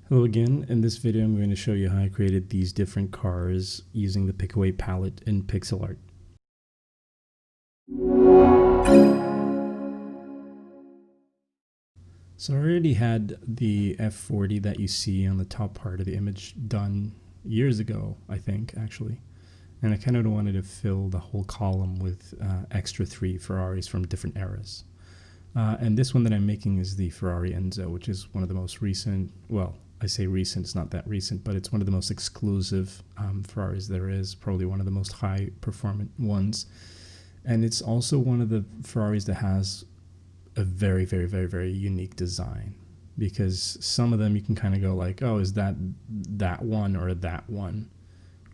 Hello again. In this video I'm going to show you how I created these different cars using the pick-away palette in Pixelart. So I already had the F40 that you see on the top part of the image done years ago, I think, actually. And I kind of wanted to fill the whole column with extra 3 Ferraris from different eras. And this one that I'm making is the Ferrari Enzo, which is one of the most recent, well, I say recent, it's not that recent, but it's one of the most exclusive Ferraris there is, probably one of the most high performant ones. And it's also one of the Ferraris that has a very, very, very, very unique design, because some of them you can kind of go like, oh, is that one or that one,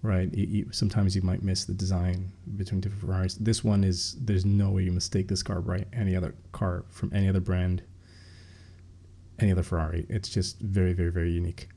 right? Sometimes you might miss the design between different Ferraris. This one is, there's no way you mistake this car by any other car from any other brand, any other Ferrari. It's just very, very, very unique.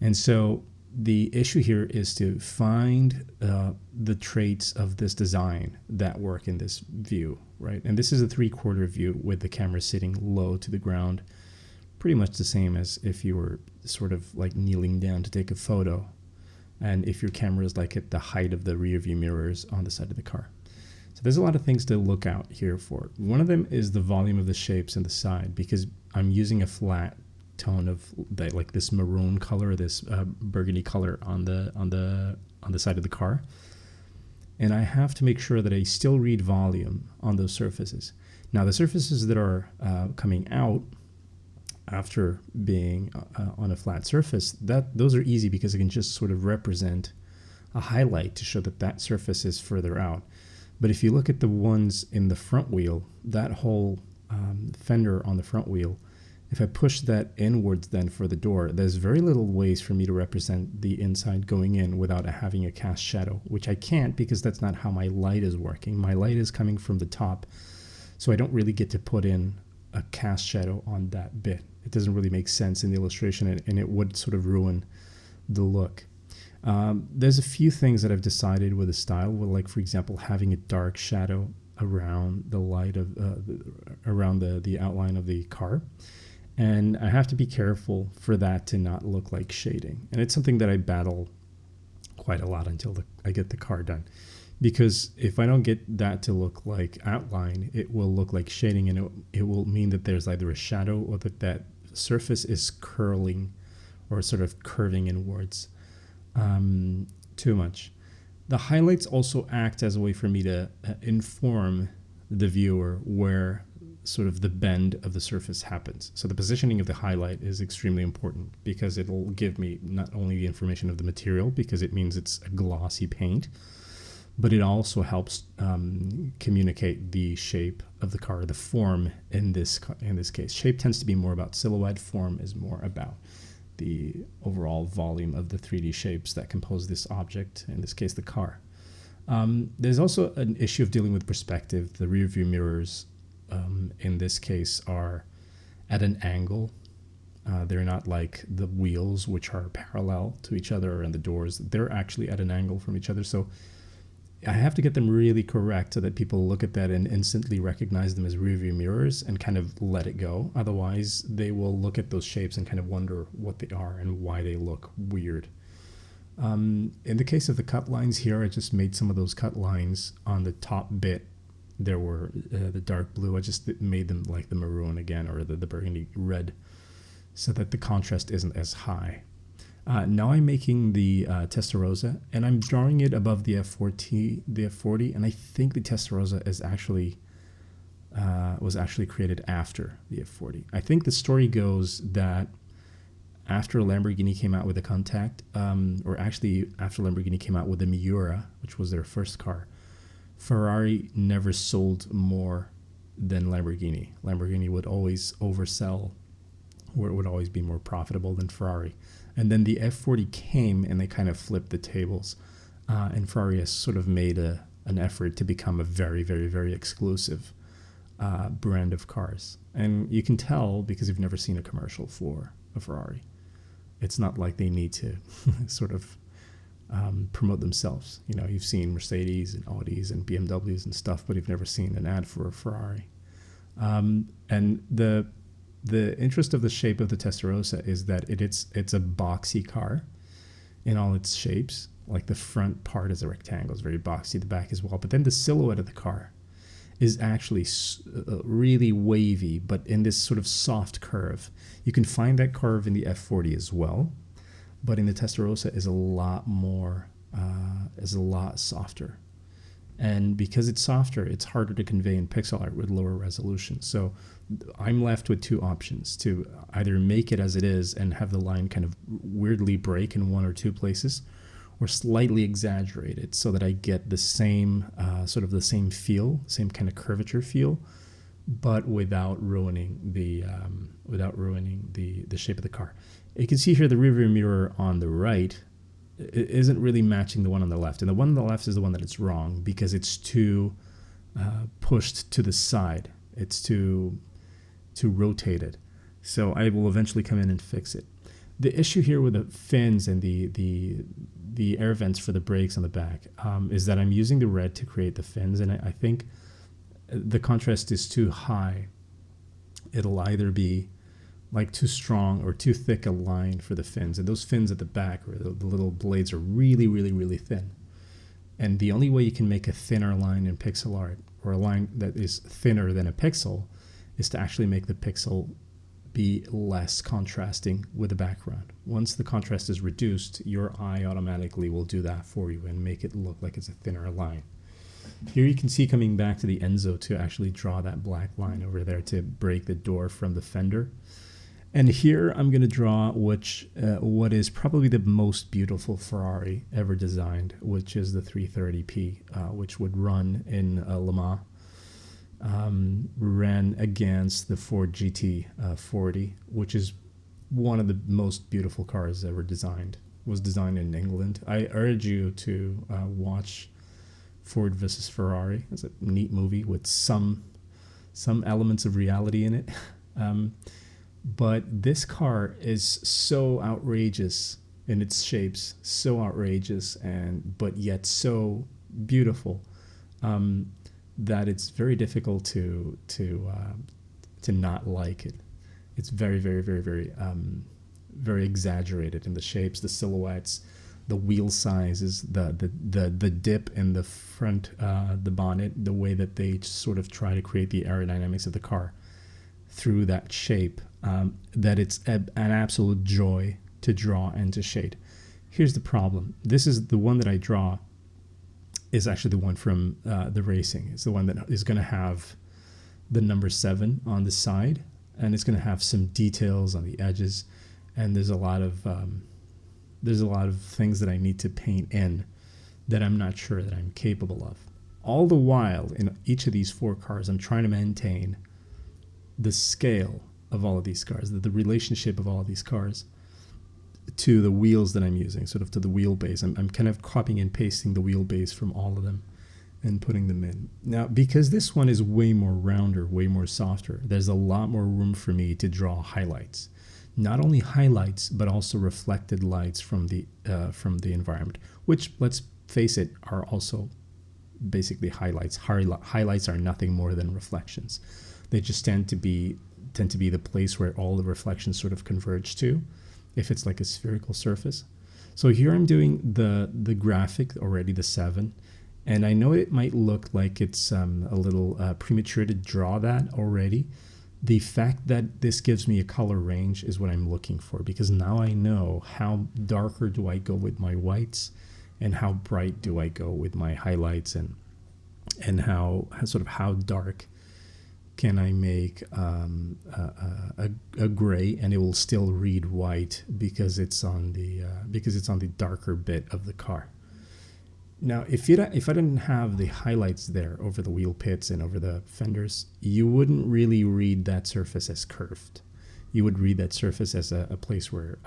And so the issue here is to find the traits of this design that work in this view, right? And this is a 3/4 view with the camera sitting low to the ground, pretty much the same as if you were sort of like kneeling down to take a photo, and if your camera is like at the height of the rear view mirrors on the side of the car. So there's a lot of things to look out here for. One of them is the volume of the shapes in the side, because I'm using a flat tone of like this maroon color, this burgundy color on the side of the car, and I have to make sure that I still read volume on those surfaces. Now the surfaces that are coming out after being on a flat surface, those are easy because I can just sort of represent a highlight to show that that surface is further out. But if you look at the ones in the front wheel, that whole fender on the front wheel, if I push that inwards then for the door, there's very little ways for me to represent the inside going in without having a cast shadow, which I can't because that's not how my light is working. My light is coming from the top, so I don't really get to put in a cast shadow on that bit. It doesn't really make sense in the illustration, and it would sort of ruin the look. There's a few things that I've decided with the style, like for example having a dark shadow around the light of around the outline of the car, and I have to be careful for that to not look like shading. And it's something that I battle quite a lot until I get the car done, because if I don't get that to look like outline, it will look like shading, and it will mean that there's either a shadow or that surface is curling or sort of curving inwards too much. The highlights also act as a way for me to inform the viewer where sort of the bend of the surface happens. So the positioning of the highlight is extremely important, because it'll give me not only the information of the material, because it means it's a glossy paint, but it also helps communicate the shape of the car, the form in this case. Shape tends to be more about silhouette, form is more about the overall volume of the 3D shapes that compose this object, in this case the car. There's also an issue of dealing with perspective. The rear view mirrors in this case are at an angle. They're not like the wheels, which are parallel to each other, and the doors, they're actually at an angle from each other. So I have to get them really correct so that people look at that and instantly recognize them as rear view mirrors and kind of let it go. Otherwise, they will look at those shapes and kind of wonder what they are and why they look weird. In the case of the cut lines here, I just made some of those cut lines on the top bit. There were the dark blue. I just made them like the maroon again, or the burgundy red, so that the contrast isn't as high. Now I'm making the Testarossa, and I'm drawing it above the F40, and I think the Testarossa is actually was actually created after the F40. I think the story goes that after Lamborghini came out with the Contact, or actually after Lamborghini came out with the Miura, which was their first car, Ferrari never sold more than Lamborghini. Lamborghini would always oversell, or it would always be more profitable than Ferrari. And then the F40 came and they kind of flipped the tables. And Ferrari has sort of made an effort to become a very, very, very exclusive brand of cars. And you can tell because you've never seen a commercial for a Ferrari. It's not like they need to sort of promote themselves. You know, you've seen Mercedes and Audis and BMWs and stuff, but you've never seen an ad for a Ferrari. And the the interest of the shape of the Testarossa is that it's a boxy car in all its shapes. Like the front part is a rectangle, it's very boxy, the back as well. But then the silhouette of the car is actually really wavy, but in this sort of soft curve. You can find that curve in the F40 as well, but in the Testarossa is a lot more, is a lot softer. And because it's softer, it's harder to convey in pixel art with lower resolution. So I'm left with two options: to either make it as it is and have the line kind of weirdly break in one or two places, or slightly exaggerate it so that I get the same sort of the same feel, same kind of curvature feel, but without ruining the shape of the car. You can see here the rearview mirror on the right isn't really matching the one on the left, and the one on the left is the one that it's wrong because it's too pushed to the side. It's too rotated. So I will eventually come in and fix it. The issue here with the fins and the air vents for the brakes on the back is that I'm using the red to create the fins, and I think the contrast is too high. It'll either be like too strong or too thick a line for the fins, and those fins at the back, or the little blades, are really, really, really thin. And the only way you can make a thinner line in pixel art, or a line that is thinner than a pixel, is to actually make the pixel be less contrasting with the background. Once the contrast is reduced, your eye automatically will do that for you and make it look like it's a thinner line. Here you can see, coming back to the Enzo, to actually draw that black line over there to break the door from the fender. And here I'm going to draw what is probably the most beautiful Ferrari ever designed, which is the 330p, which would run in Le Mans. Ran against the Ford GT 40, which is one of the most beautiful cars ever designed. Was designed in England. I urge you to watch Ford versus Ferrari. It's a neat movie with some elements of reality in it. But this car is so outrageous in its shapes, so outrageous, but yet so beautiful, that it's very difficult to not like it. It's very, very, very, very, very exaggerated in the shapes, the silhouettes, the wheel sizes, the dip in the front, the bonnet, the way that they sort of try to create the aerodynamics of the car through that shape, that it's an absolute joy to draw and to shade. Here's the problem. This is the one that I draw is actually the one from the racing. It's the one that is going to have the number 7 on the side, and it's going to have some details on the edges, and there's a lot of things that I need to paint in that I'm not sure that I'm capable of. All the while, in each of these 4 cars, I'm trying to maintain the scale of all of these cars, the relationship of all of these cars to the wheels that I'm using, sort of to the wheelbase. I'm kind of copying and pasting the wheelbase from all of them and putting them in. Now, because this one is way more rounder, way more softer, there's a lot more room for me to draw highlights. Not only highlights, but also reflected lights from the environment, which, let's face it, are also basically highlights. Highlights are nothing more than reflections. They just tend to be the place where all the reflections sort of converge to, if it's like a spherical surface. So here I'm doing the graphic already, the 7, and I know it might look like it's a little premature to draw that already. The fact that this gives me a color range is what I'm looking for, because now I know how darker do I go with my whites and how bright do I go with my highlights, and how dark can I make a gray and it will still read white because it's on the darker bit of the car. Now, if I didn't have the highlights there over the wheel pits and over the fenders, you wouldn't really read that surface as curved. You would read that surface as a place where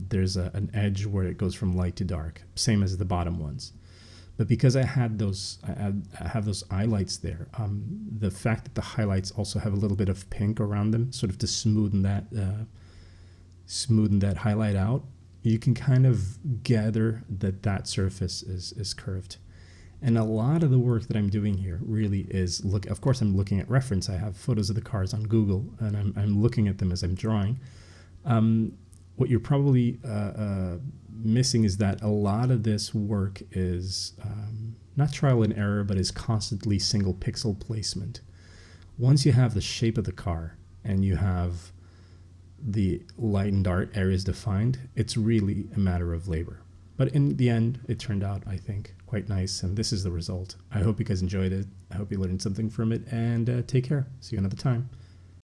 there's an edge where it goes from light to dark, same as the bottom ones. But because I have those highlights there, the fact that the highlights also have a little bit of pink around them, sort of to smoothen that highlight out, you can kind of gather that surface is curved. And a lot of the work that I'm doing here really is of course, I'm looking at reference. I have photos of the cars on Google, and I'm looking at them as I'm drawing. What you're probably missing is that a lot of this work is not trial and error, but is constantly single pixel placement. Once you have the shape of the car and you have the light and dark areas defined, it's really a matter of labor. But in the end, it turned out, I think, quite nice, and this is the result. I hope you guys enjoyed it. I hope you learned something from it, and take care. See you another time.